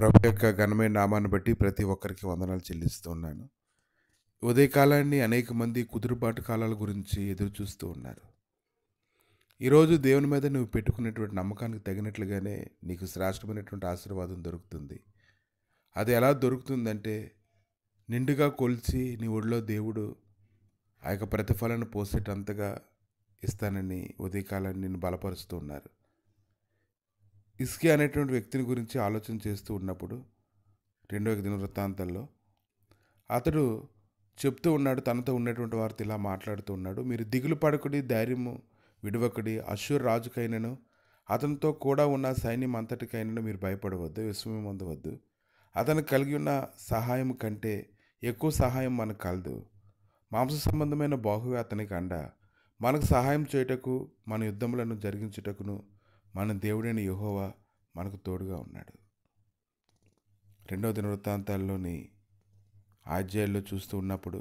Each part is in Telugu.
ప్రభు యొక్క ఘనమైన నామాన్ని బట్టి ప్రతి ఒక్కరికి వందనాలు చెల్లిస్తూ ఉన్నాను. ఉదయకాలాన్ని అనేక మంది కుదురుబాటు కాలాల గురించి ఎదురు చూస్తూ ఉన్నారు. ఈరోజు దేవుని మీద నువ్వు పెట్టుకున్నటువంటి నమ్మకానికి తగినట్లుగానే నీకు శ్రేష్టమైనటువంటి ఆశీర్వాదం దొరుకుతుంది. అది ఎలా దొరుకుతుందంటే, నిండుగా కొలిచి నీ ఒడిలో దేవుడు ఆ యొక్క ప్రతిఫలాన్ని పోసేటంతగా ఇస్తానని ఉదయకాలాన్ని నిన్ను బలపరుస్తూ ఉన్నారు. ఇస్కియా అనేటువంటి వ్యక్తిని గురించి ఆలోచన చేస్తూ ఉన్నప్పుడు 2వ దినవృత్తాంతాల్లో అతడు చెప్తూ ఉన్నాడు, తనతో ఉన్నటువంటి వారితో ఇలా మాట్లాడుతూ ఉన్నాడు. మీరు దిగులు పడకుడి, ధైర్యము విడవకుడి. అష్షూరు రాజుకైనను అతనితో కూడా ఉన్న సైన్యం అంతటికైనను మీరు భయపడవద్దు, విస్మయం పొందవద్దు. అతను కలిగి ఉన్న సహాయం కంటే ఎక్కువ సహాయం మనకు కలదు. మాంస సంబంధమైన బాహువే అతనికి అండ. మనకు సహాయం చేయుటకు, మన యుద్ధములను జరిగించుటకును మన దేవుడైన యెహోవా మనకు తోడుగా ఉన్నాడు. 2వ దినవృత్తాంతాల్లోని అధ్యాయాల్లో చూస్తూ ఉన్నప్పుడు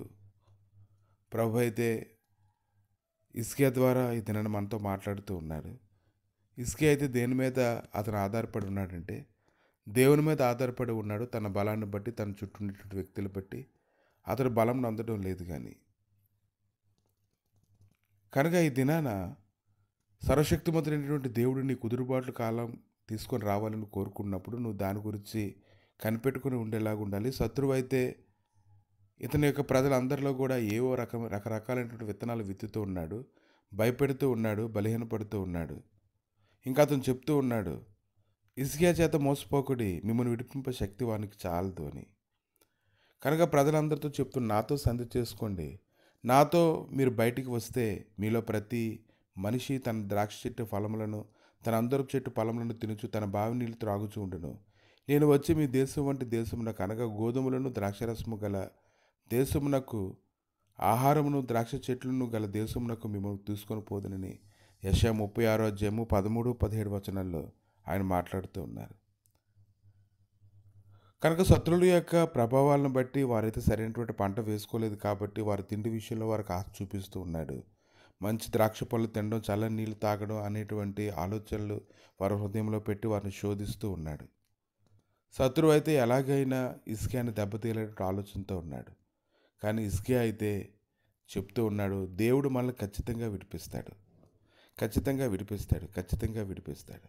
ప్రభు అయితే ఇస్కియా ద్వారా ఈ దినాన్ని మనతో మాట్లాడుతూ ఉన్నాడు. ఇస్కియా అయితే దేని మీద అతను ఆధారపడి ఉన్నాడంటే, దేవుని మీద ఆధారపడి ఉన్నాడు. తన బలాన్ని బట్టి, తన చుట్టూ ఉన్నటువంటి వ్యక్తులు బట్టి అతడు బలం అందడం లేదు. కానీ కనుక ఈ దినాన సర్వశక్తిమంతుడైనటువంటి దేవుడు నీ కుదురుబాట్లు కాలం తీసుకొని రావాలని కోరుకున్నప్పుడు నువ్వు దాని గురించి కనిపెట్టుకుని ఉండేలాగా ఉండాలి. శత్రువు అయితే ఇతని యొక్క ప్రజలందరిలో కూడా ఏవో రకరకాలైనటువంటి విత్తనాలు విత్తుతూ ఉన్నాడు, భయపెడుతూ ఉన్నాడు, బలహీనపడుతూ ఉన్నాడు. ఇంకా అతను చెప్తూ ఉన్నాడు, ఇస్కియా చేత మోసపోకుడి, మిమ్మల్ని విడిపింప శక్తి వానికి చాలదు అని. కనుక ప్రజలందరితో చెప్తూ, నాతో సంధి చేసుకోండి, నాతో మీరు బయటికి వస్తే మీలో ప్రతి మనిషి తన ద్రాక్ష చెట్టు ఫలములను, తన అందరపు చెట్టు ఫలములను తినుచు తన బావి నీళ్లు త్రాగుచూ ఉండును. నేను వచ్చి మీ దేశం వంటి దేశమునకు, అనగా గోధుమలను ద్రాక్షరసము గల దేశమునకు, ఆహారమును ద్రాక్ష చెట్లను గల దేశమునకు మిమ్మల్ని తీసుకొని పోదునని యెషయా 36వ అధ్యాయము 13, 17 వచనాల్లో ఆయన మాట్లాడుతూ ఉన్నారు. కనుక శత్రువుల యొక్క ప్రభావాలను బట్టి వారైతే సరైనటువంటి పంట వేసుకోలేదు కాబట్టి వారి తిండి విషయంలో వారికి ఆశ చూపిస్తూ ఉన్నాడు. మంచి ద్రాక్ష పళ్ళు తినడం, చల్లని నీళ్ళు తాగడం అనేటువంటి ఆలోచనలు వారి హృదయంలో పెట్టి వారిని శోధిస్తూ ఉన్నాడు. శత్రువు అయితే ఎలాగైనా ఇస్కియాని దెబ్బతీయాలనే ఆలోచనతో ఉన్నాడు. కానీ ఇస్కియా అయితే చెప్తూ ఉన్నాడు, దేవుడు మనల్ని ఖచ్చితంగా విడిపిస్తాడు, ఖచ్చితంగా విడిపిస్తాడు, ఖచ్చితంగా విడిపిస్తాడు.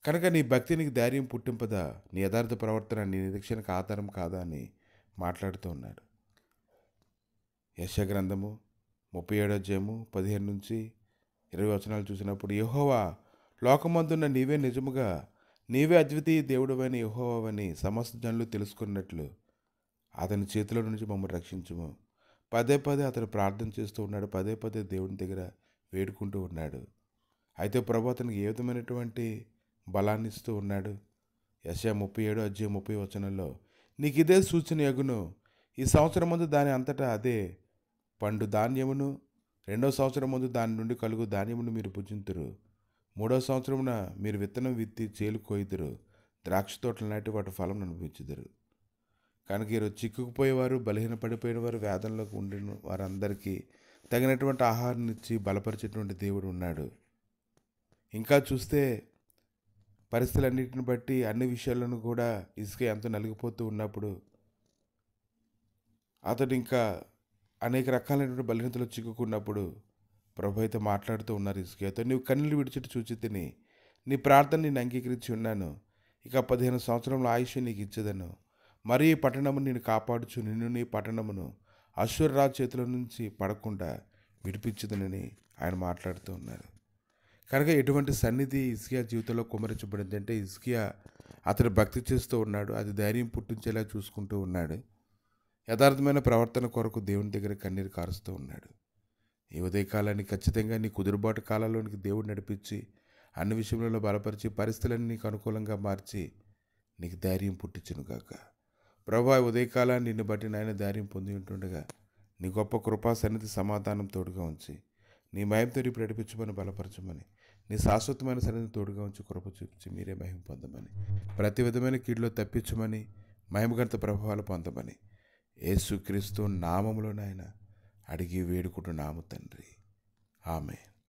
కనుక నీ భక్తి నీకు ధైర్యం పుట్టింపదా, నీ యథార్థ ప్రవర్తన నీ నిరీక్షణకు ఆధారం కాదా అని మాట్లాడుతూ ఉన్నాడు. యెషయా గ్రంథము 37వ అధ్యాయము 15 నుంచి 20 వచనాలు చూసినప్పుడు, యెహోవా, లోకమందున్న నీవే నిజముగా, నీవే అద్వితీయ దేవుడవైన యెహోవావని సమస్త జనులు తెలుసుకున్నట్లు అతని చేతిలో నుంచి మమ్మల్ని రక్షించుము. పదే పదే అతను ప్రార్థన చేస్తూ ఉన్నాడు, పదే పదే దేవుని దగ్గర వేడుకుంటూ ఉన్నాడు. అయితే ప్రభు అతనికి ఏ విధమైనటువంటి బలాన్ని ఇస్తూ ఉన్నాడు. యెషయా 37వ అధ్యాయం 30 వచనంలో, నీకు ఇదే సూచన యగును, ఈ సంవత్సరం ముందు దాని అంతటా అదే పండు ధాన్యమును, 2వ సంవత్సరం ముందు దాని నుండి కలుగు ధాన్యమును మీరు భుజింతురు. 3వ సంవత్సరమున మీరు విత్తనం విత్తి చేలు కోయుదురు, ద్రాక్ష తోటలు నాటి వాటి ఫలం అనుభవించుదురు. కనుక ఈరోజు చిక్కుకుపోయేవారు, బలహీన పడిపోయినవారు, వేదనలోకి ఉండిన వారందరికీ తగినటువంటి ఆహారాన్ని ఇచ్చి బలపరిచేటువంటి దేవుడు ఉన్నాడు. ఇంకా చూస్తే పరిస్థితులన్నిటిని బట్టి అన్ని విషయాలను కూడా ఇస్కియా ఎంతో నలిగిపోతూ ఉన్నప్పుడు అతడు ఇంకా అనేక రకాలైనటువంటి బలహీనతలు చిక్కుకున్నప్పుడు ప్రభు అయితే మాట్లాడుతూ ఉన్నారు ఇస్కియాతో, నీవు కన్నీళ్ళు విడిచిట్టు చూచి తిని నీ ప్రార్థన నేను అంగీకరించి ఉన్నాను. ఇక 15 సంవత్సరముల ఆయుష్ నీకు ఇచ్చేదను. మరి ఈ పట్టణము నేను కాపాడుచు నిన్ను నీ పట్టణమును అష్షూరు రాజు చేతుల నుంచి పడకుండా విడిపించుదనని ఆయన మాట్లాడుతూ ఉన్నారు. కనుక ఎటువంటి సన్నిధి ఇస్కియా జీవితంలో కుమరించబడింది అంటే, ఇస్కియా అతడు భక్తి చేస్తూ ఉన్నాడు, అది ధైర్యం పుట్టించేలా చూసుకుంటూ ఉన్నాడు, యథార్థమైన ప్రవర్తన కొరకు దేవుని దగ్గర కన్నీరు కారుస్తూ ఉన్నాడు. ఈ ఉదయకాలాన్ని ఖచ్చితంగా నీ కుదురుబాటు కాలంలోనికి దేవుడు నడిపించి అన్ని విషయంలో బలపరిచి పరిస్థితులను నీకు అనుకూలంగా మార్చి నీకు ధైర్యం పుట్టించును గాక. ప్రభువా, ఉదయకాలాన్ని నిన్ను బట్టి నాయన ధైర్యం పొంది ఉంటుండగా నీ గొప్ప కృపా సన్నిధి సమాధానం తోడుగా ఉంచి నీ మహిమతో రేపు నడిపించమని, బలపరచమని, నీ శాశ్వతమైన సన్నిధిని తోడుగా ఉంచి కృప చూపించి మీరే మహిమ పొందమని, ప్రతి విధమైన కీడులో తప్పించమని, మహిమగంత ప్రభావాలు పొందమని యేసుక్రీస్తు నామములో నాయన అడిగి వేడుకుంటున్నాము తండ్రి. ఆమేన్.